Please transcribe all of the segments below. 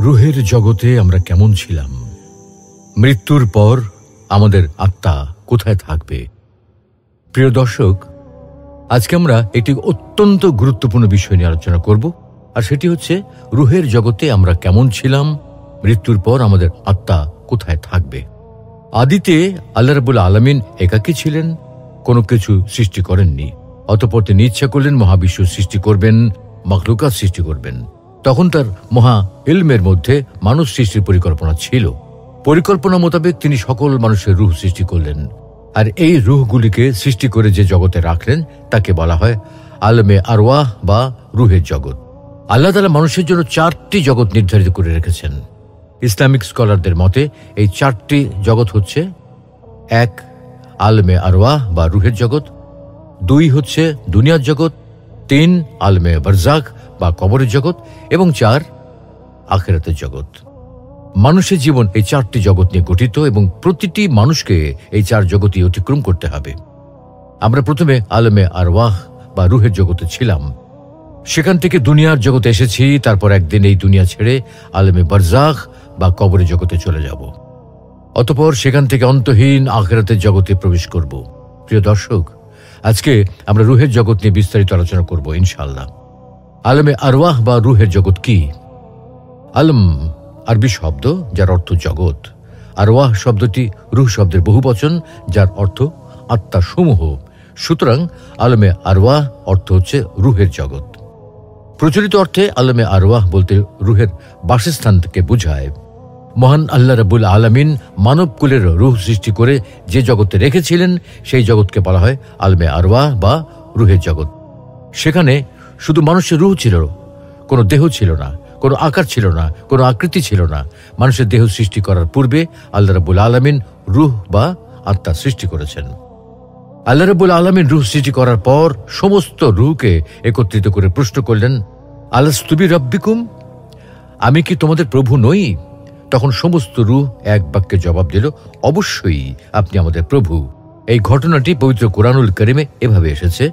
রুহের জগতে আমরা কেমন ছিলাম, মৃত্যুর পর আমাদের আত্মা কোথায় থাকবে। প্রিয় দর্শক, আজকে আমরা একটি অত্যন্ত গুরুত্বপূর্ণ বিষয় নিয়ে আলোচনা করব, আর সেটি হচ্ছে রুহের জগতে আমরা কেমন ছিলাম, মৃত্যুর পর আমাদের আত্মা কোথায় থাকবে। আদিতে আল্লাহ রাব্বুল আলামিন একাকী ছিলেন, কোনো কিছু সৃষ্টি করেননি। অতঃপর তিনি ইচ্ছা করলেন মহাবিশ্ব সৃষ্টি করবেন, মাখলুকাত সৃষ্টি করবেন। তখন তার মহা ইলমের মধ্যে মানুষ সৃষ্টির পরিকল্পনা ছিল। পরিকল্পনা মোতাবেক তিনি সকল মানুষের রূহ সৃষ্টি করলেন, আর এই রূহগুলিকে সৃষ্টি করে যে জগতে রাখলেন তাকে বলা হয় আলমে আরওয়াহ বা রুহের জগৎ। আল্লাহ তাআলা মানুষের জন্য 4টি জগৎ নির্ধারিত করে রেখেছেন। ইসলামিক স্কলারদের মতে এই 4টি জগৎ হচ্ছে: 1 আলমে আরওয়াহ বা রুহের জগৎ, 2 হচ্ছে দুনিয়ার জগৎ, 3 আলমে বারজাখ বা কবরের জগৎ, এবং 4 আখিরাতের জগৎ। মানুষের জীবন এই 4টি জগৎ নিয়ে গঠিত এবং প্রতিটি মানুষকে এই 4 জগৎই অতিক্রম করতে হবে। আমরা প্রথমে আলমে আরওয়াহ বা রুহের জগতে ছিলাম, সেখান থেকে দুনিয়ার জগতে এসেছি। তারপর একদিন এই দুনিয়া ছেড়ে আলমে বারজাখ বা কবরের জগতে চলে যাব। অতঃপর সেখান থেকে অন্তহীন আখিরাতের জগতে প্রবেশ করব। প্রিয় দর্শক, আজকে আমরা রুহের জগৎ নিয়ে বিস্তারিত আলোচনা করব ইনশাআল্লাহ। আলমে আরওয়াহ বা রুহের জগৎ কি? আলম আরবি শব্দ যার অর্থ জগৎ। আরওয়াহ শব্দটি রুহ শব্দের বহুবচন যার অর্থ আত্মা সমূহ। সুতরাং আলমে আরওয়াহ অর্থ হচ্ছে রুহের জগৎ। প্রচলিত অর্থে আলমে আরওয়াহ বলতে রুহের বাসস্থান থেকে বোঝায়। মহান আল্লাহ রাব্বুল আলামিন মানব কুলের রুহ সৃষ্টি করে যে জগতে রেখেছিলেন সেই জগৎকে বলা হয় আলমে আরওয়াহ বা রুহের জগৎ। সেখানে শুধু মানুষের রুহ ছিল, কোনো দেহ ছিল না, কোনো আকার ছিল না, কোনো আকৃতি ছিল না। মানুষের দেহ সৃষ্টি করার পূর্বে আল্লাহ রাব্বুল আলামিন রুহ বা আত্মা সৃষ্টি করেছেন। আল্লাহ রাব্বুল আলামিন রুহ সৃষ্টি করার পর সমস্ত রুহকে একত্রিত করে প্রশ্ন করলেন, আলাস্তু বিরাব্বিকুম, আমি কি তোমাদের প্রভু নই? তখন সমস্ত রুহ এক বাক্যে জবাব দিল, অবশ্যই আপনি আমাদের প্রভু। এই ঘটনাটি পবিত্র কোরআনুল কারীমে এভাবে এসেছে।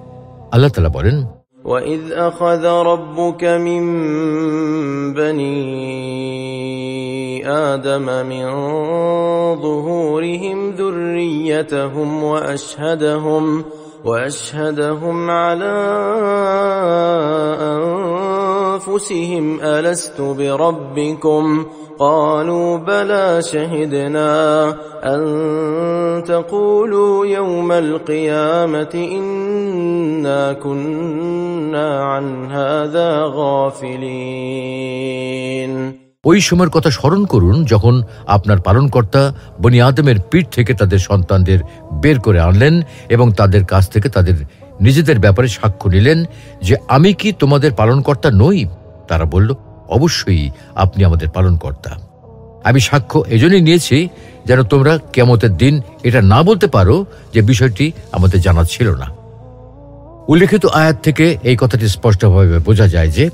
আল্লাহ তাআলা বলেন, وَإِذْ أَخَذَ رَبُّكَ مِنْ بَنِي آدَمَ مِنْ ظُهُورِهِمْ ذُرِّيَّتَهُمْ وَأَشْهَدَهُمْ عَلَى أَنفُسِهِمْ أَلَسْتُ بِرَبِّكُمْ قالوا بلى شهدنا أن تقولوا يوم القيامة إنا كنا عن هذا غافلين। ওই সময়ের কথা স্মরণ করুন যখন আপনার পালনকর্তা বনি আদমের পিঠ থেকে তাদের সন্তানদের বের করে আনলেন এবং তাদের কাছ থেকে তাদের নিজেদের ব্যাপারে সাক্ষ্য নিলেন যে আমি কি তোমাদের পালনকর্তা নই? তারা বলল, অবশ্যই আপনি আমাদের পালনকর্তা। আমি সাক্ষ্য এজন্যই নিয়েছি যেন তোমরা কিয়ামতের দিন এটা না বলতে পারো যে বিষয়টি আমাদের জানা ছিল না। উল্লেখিত আয়াত থেকে এই কথাটি স্পষ্টভাবে বোঝা যায় যে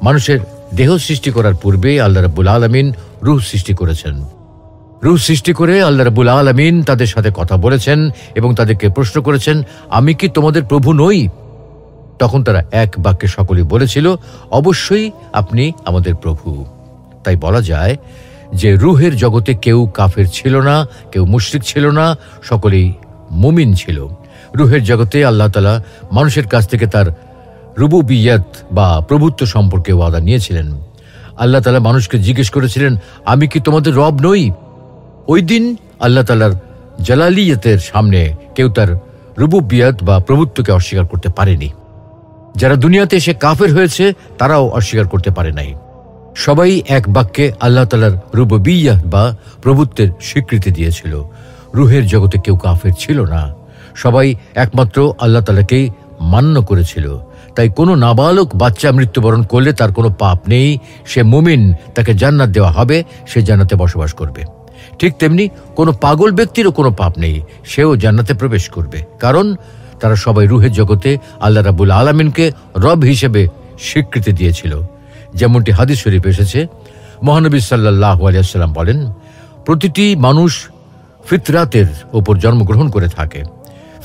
মানুষের দেহ সৃষ্টি করার পূর্বে আল্লাহ রাব্বুল আলামিন রূহ সৃষ্টি করেছেন। রূহ সৃষ্টি করে আল্লাহ রাব্বুল আলামিন তাদের সাথে কথা বলেছেন এবং তাদেরকে প্রশ্ন করেছেন, আমি কি তোমাদের প্রভু নই? তখন তারা এক বাক্যে সকলেই বলেছিল, অবশ্যই আপনি আমাদের প্রভু। তাই বলা যায় যে রুহের জগতে কেউ কাফের ছিল না, কেউ মুশরিক ছিল না, সকলেই মুমিন ছিল। রুহের জগতে আল্লাহ তাআলা মানুষের কাছ থেকে তার রুবুবিয়ত বা প্রভুত্ব সম্পর্কে ওয়াদা নিয়েছিলেন। আল্লাহ তাআলা মানুষকে জিজ্ঞেস করেছিলেন, আমি কি তোমাদের রব নই? ওই দিন আল্লাহ তাআলার জালালিয়তের সামনে কেউ তার রুবুবিয়ত বা প্রভুত্বকে অস্বীকার করতে পারেনি। যারা দুনিয়াতে এসে কাফের হয়েছে তারাও অস্বীকার করতে পারে নাই। সবাই এক বাক্যে আল্লাহ তাআলার রুবুবিয়্যাহ বা প্রভুত্বের স্বীকৃতি দিয়েছিল। রুহের জগতে কেউ কাফের ছিল না, সবাই একমাত্র আল্লাহ তাআলাকেই মান্য করেছিল। তাই কোনো নাবালক বাচ্চা মৃত্যুবরণ করলে তার কোনো পাপ নেই, সে মুমিন, তাকে জান্নাত দেওয়া হবে, সে জান্নাতে বসবাস করবে। ঠিক তেমনি কোনো পাগল ব্যক্তিরও কোনো পাপ নেই, সেও জান্নাতে প্রবেশ করবে, কারণ তারা সবাই রুহের জগতে আল্লাহ রাব্বুল আলামিনকে রব হিসেবে স্বীকৃতি দিয়েছিল। যেমনটি হাদিস শরীফ এসেছে, মহানবী সাল্লাল্লাহু আলাইহি ওয়াসাল্লাম বলেন, প্রতিটি মানুষ ফিতরাতের উপর জন্মগ্রহণ করে থাকে।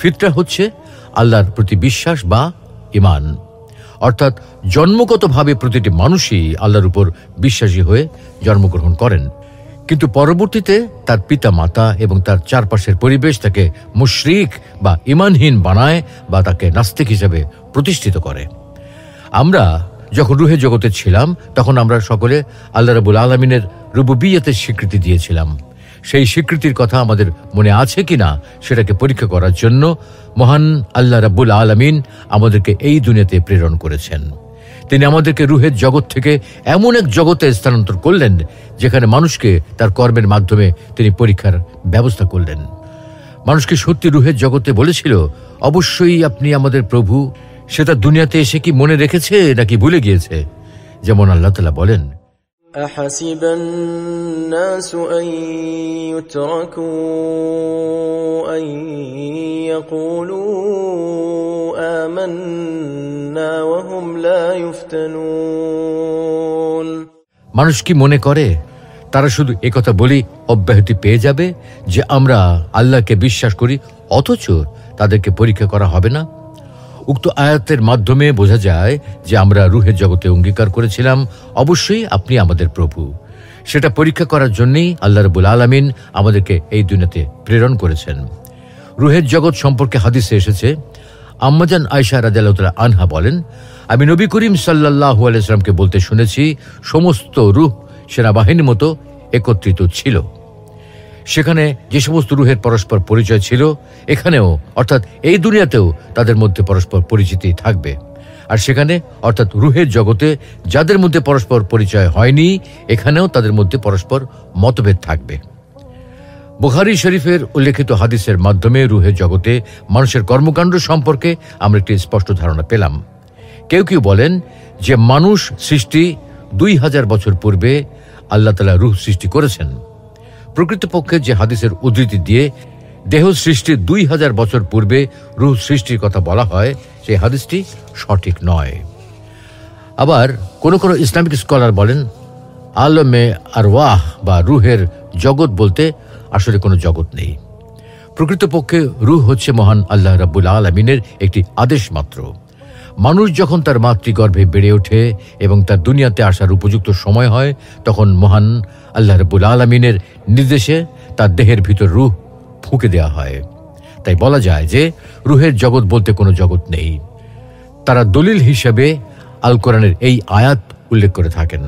ফিতরা হচ্ছে আল্লাহর প্রতি বিশ্বাস বা ঈমান। অর্থাৎ জন্মগতভাবে প্রতিটি মানুষই আল্লাহর উপর বিশ্বাসী হয়ে জন্মগ্রহণ করেন, কিন্তু পরবর্তীতে তার পিতা মাতা এবং তার চারপাশের পরিবেশ তাকে মুশরিক বা ঈমানহীন বানায় বা তাকে নাস্তিক হিসেবে প্রতিষ্ঠিত করে। আমরা যখন রুহের জগতে ছিলাম তখন আমরা সকলে আল্লাহ রাব্বুল আলামিনের রুবুবিয়তের স্বীকৃতি দিয়েছিলাম। সেই স্বীকৃতির কথা আমাদের মনে আছে কিনা সেটাকে পরীক্ষা করার জন্য মহান আল্লাহ রাব্বুল আলামিন আমাদেরকে এই দুনিয়াতে প্রেরণ করেছেন। তিনি আমাদেরকে রুহের জগৎ থেকে এমন এক জগতে স্থানান্তর করলেন যেখানে মানুষকে তার কর্মের মাধ্যমে তিনি পরীক্ষার ব্যবস্থা করলেন। মানুষকে সত্যি রুহের জগতে বলেছিল, অবশ্যই আপনি আমাদের প্রভু। সেটা দুনিয়াতে এসে কি মনে রেখেছে নাকি ভুলে গিয়েছে? যেমন আল্লাহ তাআলা বলেন, أحسب الناس أن يتركوا أن يقولوا آمنا وهم لا يفتنون। মানুষ কি মনে করে তারা শুধু একথা বলি অব্যাহতি পেয়ে যাবে যে আমরা আল্লাহকে বিশ্বাস করি, অথচ তাদেরকে পরীক্ষা করা হবে না? উক্ত আয়াতের মাধ্যমে বোঝা যায় যে আমরা রুহের জগতে অঙ্গীকার করেছিলাম, অবশ্যই আপনি আমাদের প্রভু। সেটা পরীক্ষা করার জন্যই আল্লাহ রাব্বুল আলামিন আমাদেরকে এই দুনিয়াতে প্রেরণ করেছেন। রুহের জগৎ সম্পর্কে হাদিসে এসেছে, আম্মাজান আয়েশা রাদিয়াল্লাহু তাআলা আনহা বলেন, আমি নবী করিম সাল্লাল্লাহু আলাইহি ওয়াসাল্লামকে বলতে শুনেছি, সমস্ত রূহ সেনাবাহিনীর মতো একত্রিত ছিল। সেখানে যে সমস্ত রুহের পরস্পর পরিচয় ছিল, এখানেও অর্থাৎ এই দুনিয়াতেও তাদের মধ্যে পরস্পর পরিচিতি থাকবে। আর সেখানে অর্থাৎ রুহের জগতে যাদের মধ্যে পরস্পর পরিচয় হয়নি, এখানেও তাদের মধ্যে পরস্পর মতভেদ থাকবে। বুখারী শরীফের উল্লেখিত হাদিসের মাধ্যমে রুহের জগতে মানুষের কর্মকাণ্ড সম্পর্কে আমরা একটি স্পষ্ট ধারণা পেলাম। কেউ কেউ বলেন যে মানুষ সৃষ্টি 2000 বছর পূর্বে আল্লাহ তাআলা রুহ সৃষ্টি করেছেন। প্রকৃতপক্ষে যে হাদিসের উদ্ধৃতি দিয়ে দেহ সৃষ্টির 2000 বছর পূর্বে রুহ সৃষ্টির কথা বলা হয়, সেই হাদিসটি সঠিক নয়। আবার কোন কোন ইসলামিক স্কলার বলেন, আলমে আরওয়াহ বা রুহের জগৎ বলতে আসলে কোনো জগৎ নেই। প্রকৃতপক্ষে রুহ হচ্ছে মহান আল্লাহ রাব্বুল আলামিনের একটি আদেশ মাত্র। মানুষ যখন তার মাতৃগর্ভে বেড়ে ওঠে এবং তার দুনিয়াতে আসার উপযুক্ত সময় হয়, তখন মহান আল্লাহ রাব্বুল আলামিনের নির্দেশে তার দেহের ভিতর রুহ ফুঁকে দেওয়া হয়। তাই বলা যায় যে রুহের জগৎ বলতে কোনো জগৎ নেই। তারা দলিল হিসেবে আল কোরআনের এই আয়াত উল্লেখ করে থাকেন।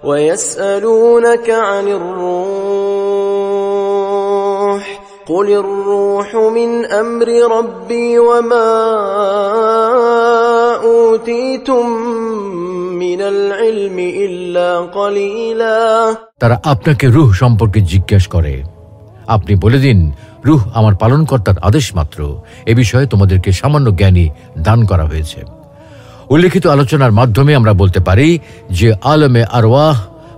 وَيَسْأَلُونَكَ عَنِ الرُّوحِ قُلِ الرُّوحُ مِنْ أَمْرِ رَبِّي وَمَا أُوتِيتُم مِّنَ الْعِلْمِ إِلَّا قَلِيلًا। তারা আপনাকে রূহ সম্পর্কে জিজ্ঞাসা করে, আপনি বলে দিন, রূহ আমার পালনকর্তার আদেশ মাত্র। এ বিষয়ে তোমাদেরকে সামান্য জ্ঞানই দান করা হয়েছে। উল্লেখিত আলোচনার মাধ্যমে আমরা বলতে পারি যে আলমে আরওয়াহ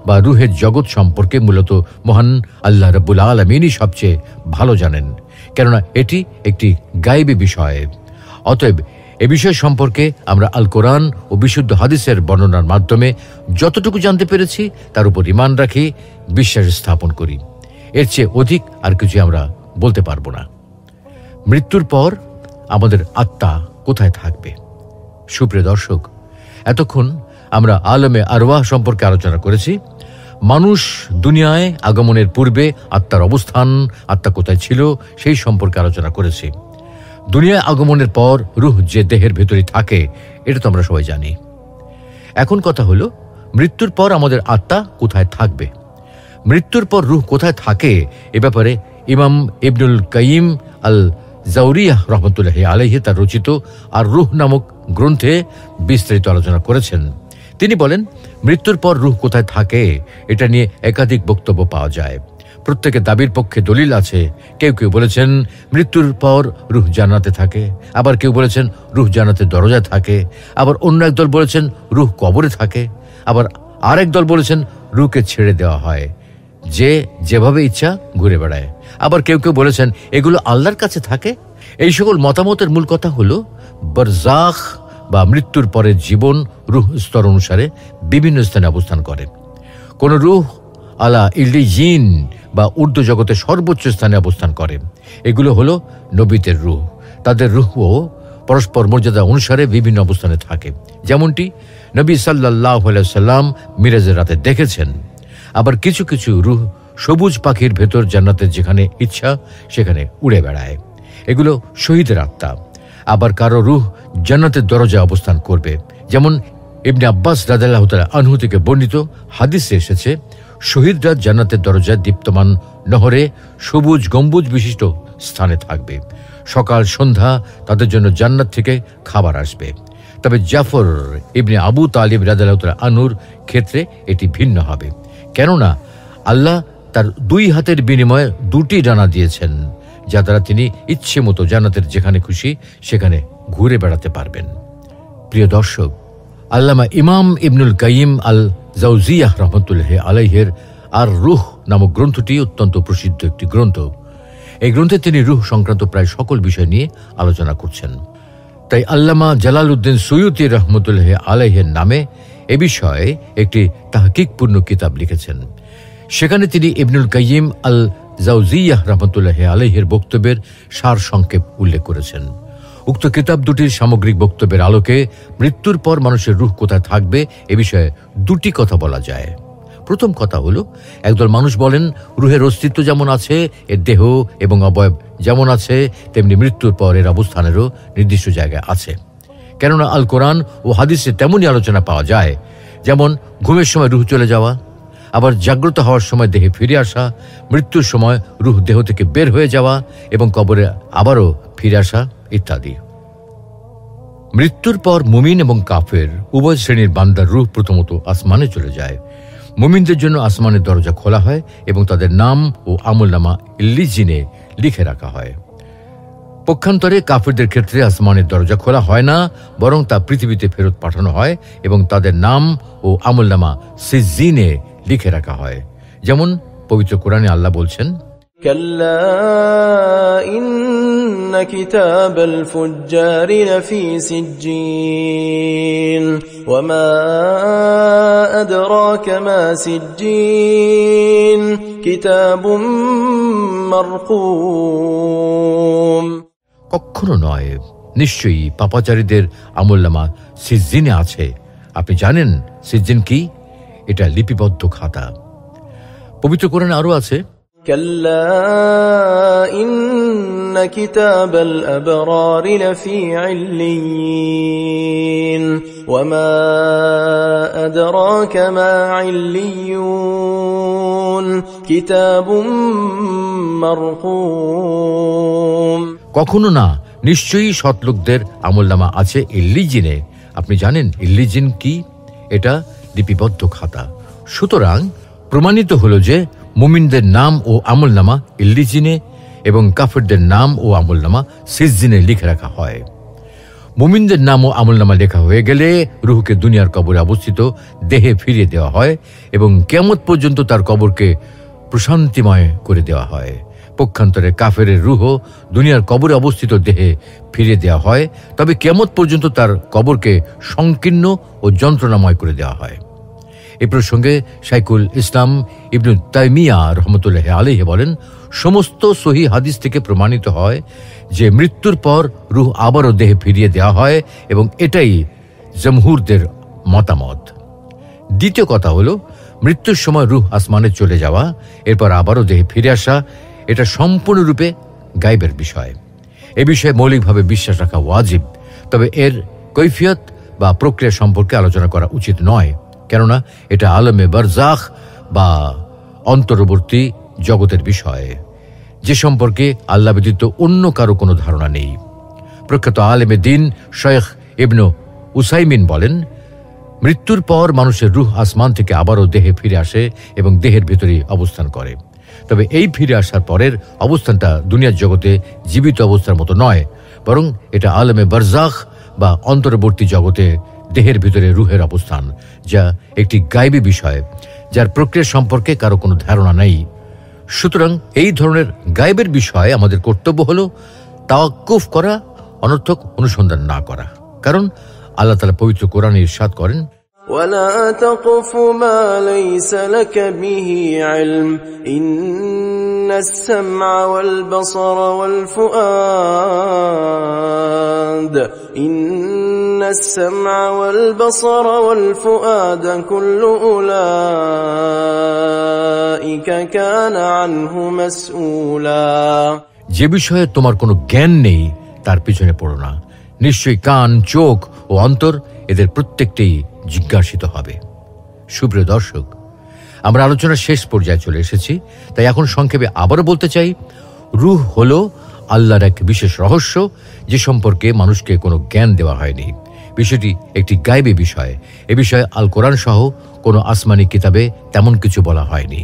বা রুহের জগৎ সম্পর্কে মূলত মহান আল্লাহ রাব্বুল আলামিনই সবচেয়ে ভালো জানেন, কেননা এটি একটি গায়েবী বিষয়। অতএব এ বিষয় সম্পর্কে আমরা আল কোরআন ও বিশুদ্ধ হাদিসের বর্ণনার মাধ্যমে যতটুকু জানতে পেরেছি তার উপর ঈমান রাখি, বিশ্বাস স্থাপন করি। এর চেয়ে অধিক আর কিছু আমরা বলতে পারবো না। মৃত্যুর পর আমাদের আত্মা কোথায় থাকবে? সুপ্রিয় দর্শক, এতক্ষণ আমরা আলমে আরওয়াহ সম্পর্কে আলোচনা করেছি। মানুষ দুনিয়ায় আগমনের পূর্বে আত্মার অবস্থান, আত্মা কোথায় ছিল সেই সম্পর্কে আলোচনা করেছি। দুনিয়ায় আগমনের পর রূহ যে দেহের ভেতরে থাকে, এটা তো আমরা সবাই জানি। এখন কথা হলো, মৃত্যুর পর আমাদের আত্মা কোথায় থাকবে? মৃত্যুর পর রূহ কোথায় থাকে এ ব্যাপারে ইমাম ইবনুল কাইয়িম আল জাওরিয়াহ রহমতুল্লাহি আলাইহি তার রচিত আর রূহ নামক গ্রন্থে বিস্তারিত আলোচনা করেছেন। তিনি বলেন, মৃত্যুর পর রূহ কোথায় থাকে এটা নিয়ে একাধিক বক্তব্য পাওয়া যায়। প্রত্যেকের দাবির পক্ষে দলিল আছে। কেউ কেউ বলেছেন মৃত্যুর পর রূহ জান্নাতে থাকে, আবার কেউ বলেছেন রূহ জান্নাতের দরজায় থাকে, আবার অন্য এক দল বলেছেন রূহ কবরে থাকে, আবার আরেক দল বলেছেন রূহকে ছেড়ে দেওয়া হয়, যে যেভাবে ইচ্ছা ঘুরে বেড়ায়। আবার কেউ কেউ বলেছেন এগুলো আল্লাহর কাছে থাকে। এই সকল মতামতের মূল কথা হলো, বারজাখ বা মৃত্যুর পরের জীবন রূহ স্তর অনুসারে বিভিন্ন স্থানে অবস্থান করে। কোন রূহ আলা ইল্লিয়িন বা ঊর্ধ্ব জগতের সর্বোচ্চ স্থানে অবস্থান করে। এগুলো হলো নবীদের রূহ। তাদের রূহও পরস্পর মর্যাদা অনুসারে বিভিন্ন অবস্থানে থাকে, যেমনটি নবী সাল্লাল্লাহু আলাইহি সাল্লাম মিরাজের রাতে দেখেছেন। আবার কিছু কিছু রূহ সবুজ পাখির ভেতর জান্নাতের যেখানে ইচ্ছা সেখানে উড়ে বেড়ায়, এগুলো শহীদের আত্মা। আবার কারো রূহ জান্নাতের দরজায় অবস্থান করবে, যেমন ইবনে আব্বাস রাদিয়াল্লাহু তাআলা আনহু থেকে বর্ণিত হাদিসে এসেছে, শহীদরা জান্নাতের দরজায় দীপ্তমান নহরে সবুজ গম্বুজ বিশিষ্ট স্থানে থাকবে। সকাল সন্ধ্যা তাদের জন্য জান্নাত থেকে খাবার আসবে। তবে জাফর ইবনে আবু তালিব রাদিয়াল্লাহু তাআলা আনহুর ক্ষেত্রে এটি ভিন্ন হবে, কেননা আল্লাহ তার 2 হাতের বিনিময়ে 2টি ডানা দিয়েছেন, যা দ্বারা তিনি ইচ্ছে মতো জান্নাতের যেখানে খুশি সেখানে ঘুরে বেড়াতে পারবেন। প্রিয় দর্শক, আল্লামা ইমাম ইবনুল কাইয়িম আল জাওজিয়াহ রাহমাতুল্লাহি আলাইহির আর রূহ নামক গ্রন্থটি অত্যন্ত প্রসিদ্ধ একটি গ্রন্থ। এই গ্রন্থে তিনি রূহ সংক্রান্ত প্রায় সকল বিষয় নিয়ে আলোচনা করছেন। তাই আল্লামা জালালউদ্দিন সুয়ুতী রাহমাতুল্লাহি আলাইহির নামে এ বিষয়ে একটি তাহকিকপূর্ণ কিতাব লিখেছেন। সেখানে তিনি ইবনুল কাইয়িম আল জাওজিয়াহ রাহমাতুল্লাহি আলাইহির বক্তব্যের সার সংক্ষেপ উল্লেখ করেছেন। উক্ত কিতাব দুটির সামগ্রিক বক্তব্যের আলোকে মৃত্যুর পর মানুষের রূহ কোথায় থাকবে এ বিষয়ে 2টি কথা বলা যায়। প্রথম কথা হলো, একদল মানুষ বলেন রূহের অস্তিত্ব যেমন আছে, এর দেহ এবং অবয়ব যেমন আছে, তেমনি মৃত্যুর পর এর অবস্থানেরও নির্দিষ্ট জায়গায় আছে। কেননা আল কোরআন ও হাদিসে তেমনই আলোচনা পাওয়া যায়, যেমন ঘুমের সময় রূহ চলে যাওয়া, আবার জাগ্রত হওয়ার সময় দেহে ফিরে আসা, মৃত্যুর সময় রূহ দেহ থেকে বের হয়ে যাওয়া এবং কবরে আবারও ফিরে আসা ইত্যাদি। মৃত্যুর পর মুমিন এবং কাফের উভয় শ্রেণীর বান্দার রূহ প্রথমত আসমানে চলে যায়। মুমিনদের জন্য আসমানের দরজা খোলা হয় এবং তাদের নাম ও আমলনামা ইল্লিজিনে লিখে রাখা হয়। পক্ষান্তরে কাফেরদের ক্ষেত্রে আসমানের দরজা খোলা হয় না, বরং তা পৃথিবীতে ফেরত পাঠানো হয় এবং তাদের নাম ও আমলনামা সিজ্জিনে লিখে রাখা হয়। যেমন পবিত্র কোরআনে আল্লাহ বলছেন, কাল্লা ইন্না কিতাবাল ফুজ্জারি লাফি সিজ্জিন ওয়া মা আদরাকা মা সিজ্জিন কিতাবুম মারকুম। কখনো নয়, নিশ্চয়ই পাপাচারীদের আমলনামা সিজ্জিনে আছে। আপনি জানেন সিজ্জিন কি? এটা লিপিবদ্ধ খাতা। পবিত্র কোরআনে আরো আছে, কাল্লা ইন্না কিতাবাল আবরারি লাফি ইল্লিয়িন ওয়া মা আদরাকা মা ইল্লিয়ুন কিতাবুম মারকুম। কখনো না, নিশ্চয়ই সৎলোকদের আমলনামা আছে ইল্লিজিনে। আপনি জানেন ইল্লিজিন কি? এটা লিপিবদ্ধ খাতা। সুতরাং প্রমাণিত হলো যে মুমিনদের নাম ও আমলনামা ইল্লিজিনে এবং কাফেরদের নাম ও আমলনামা সিজ্জিনে লিখে রাখা হয়। মুমিনদের নাম ও আমলনামা লেখা হয়ে গেলে রূহকে দুনিয়ার কবরে অবস্থিত দেহে ফিরিয়ে দেওয়া হয় এবং কিয়ামত পর্যন্ত তার কবরকে প্রশান্তিময় করে দেওয়া হয়। পক্ষান্তরে কাফেরের রূহ দুনিয়ার কবরে অবস্থিত দেহে ফিরিয়ে দেওয়া হয়, তবে কিয়ামত পর্যন্ত তার কবরকে সংকীর্ণ ও যন্ত্রণাময় করে দেওয়া হয়। এ প্রসঙ্গে শাইখুল ইসলাম ইবনু তাইমিয়া রাহমাতুল্লাহি আলাইহি বলেন, সমস্ত সহিহ হাদিস থেকে প্রমাণিত হয় যে মৃত্যুর পর রূহ আবারও দেহে ফিরিয়ে দেওয়া হয় এবং এটাই জমহুরদের মতামত। দ্বিতীয় কথা হলো, মৃত্যুর সময় রূহ আসমানে চলে যাওয়া, এরপর আবারও দেহে ফিরে আসা, এটা সম্পূর্ণরূপে গায়বের বিষয়। এ বিষয়ে মৌলিকভাবে বিশ্বাস রাখা ওয়াজিব, তবে এর কৈফিয়ত বা প্রক্রিয়া সম্পর্কে আলোচনা করা উচিত নয়, কেননা এটা আলমে বারজাখ বা অন্তর্বর্তী জগতের বিষয়, যে সম্পর্কে আল্লাহ ব্যতীত অন্য কারো কোনো ধারণা নেই। প্রখ্যাত আলেমে দিন শেখ ইবনু উসাইমিন বলেন, মৃত্যুর পর মানুষের রূহ আসমান থেকে আবারও দেহে ফিরে আসে এবং দেহের ভিতরেই অবস্থান করে। তবে এই ফিরে আসার পরের অবস্থানটা দুনিয়ার জগতে জীবিত অবস্থার মতো নয়, বরং এটা আলমে বারজাখ বা অন্তর্বর্তী জগতে দেহের ভিতরে রূহের অবস্থান, যা একটি গায়বী বিষয়, যার প্রক্রিয়া সম্পর্কে কারো কোনো ধারণা নেই। সুতরাং এই ধরনের গায়বের বিষয়ে আমাদের কর্তব্য হলো তাওয়াক্কুফ করা, অনর্থক অনুসন্ধান না করা। কারণ আল্লাহ তাআলা পবিত্র কোরআনে ইরশাদ করেন, ولا تقف ما ليس لك به علم إن السمع والبصر والفؤاد إن السمع والبصر والفؤاد كل أولئك كان عنه مسؤولا। যে বিষয়ে তোমার কোনো জ্ঞান নেই তার পিছনে পড়ো না, নিশ্চয়ই কান, চোখ ও অন্তর এদের প্রত্যেকটাই জিজ্ঞাসিত হবে। সুপ্রিয় দর্শক, আমরা আলোচনার শেষ পর্যায়ে চলে এসেছি, তাই এখন সংক্ষেপে আবারও বলতে চাই, রূহ হলো আল্লাহর এক বিশেষ রহস্য, যে সম্পর্কে মানুষকে কোনো জ্ঞান দেওয়া হয়নি। বিষয়টি একটি গায়বী বিষয়। এ বিষয়ে আল কোরআন সহ কোনো আসমানি কিতাবে তেমন কিছু বলা হয়নি।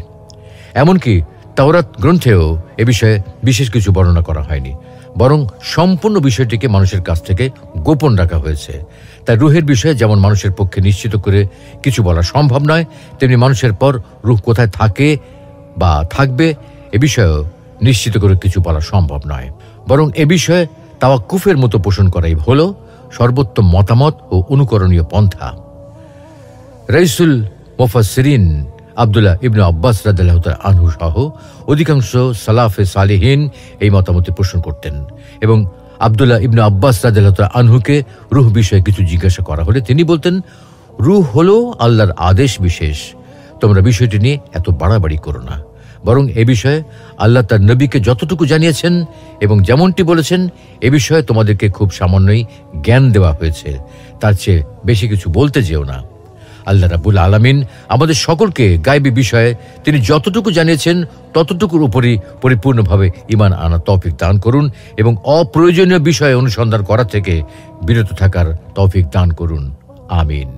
এমনকি তাওরাত গ্রন্থেও এ বিষয়ে বিশেষ কিছু বর্ণনা করা হয়নি, বরং সম্পূর্ণ বিষয়টিকে মানুষের কাছ থেকে গোপন রাখা হয়েছে। তাই রূহের বিষয়ে যেমন মানুষের পক্ষে নিশ্চিত করে কিছু বলা সম্ভব নয়, তেমনি মানুষের পর রূহ কোথায় থাকে বা থাকবে এ বিষয়েও নিশ্চিত করে কিছু বলা সম্ভব নয়। বরং এ বিষয়ে তাওয়াক্কুফের মতো পোষণ করাই হলো সর্বোত্তম মতামত ও অনুকরণীয় পন্থা। রাইসুল মুফাসসিরিন আব্দুল্লাহ ইবনে আব্বাস রাদিয়াল্লাহু তাআলা আনহু সহ অধিকাংশ সালাফে সালেহিন এই মতামতে পোষণ করতেন, এবং আব্দুল্লাহ ইবনে আব্বাস রাদিয়াল্লাহু তাআলা আনহুকে রূহ বিষয়ে কিছু জিজ্ঞাসা করা হলে তিনি বলতেন, রূহ হলো আল্লাহর আদেশ বিশেষ, তোমরা বিষয়টি নিয়ে এত বাড়াবাড়ি করো না, বরং এ বিষয়ে আল্লাহ তার নবীকে যতটুকু জানিয়েছেন এবং যেমনটি বলেছেন এ বিষয়ে তোমাদেরকে খুব সামান্যই জ্ঞান দেওয়া হয়েছে, তার চেয়ে বেশি কিছু বলতে যেও না। আল্লাহ রাব্বুল আলামিন আমাদের সকলকে গায়বী বিষয়ে তিনি যতটুকু জানিয়েছেন ততটুকুর উপরই পরিপূর্ণভাবে ঈমান আনার তৌফিক দান করুন, এবং অপ্রয়োজনীয় বিষয়ে অনুসন্ধান করা থেকে বিরত থাকার তৌফিক দান করুন। আমিন।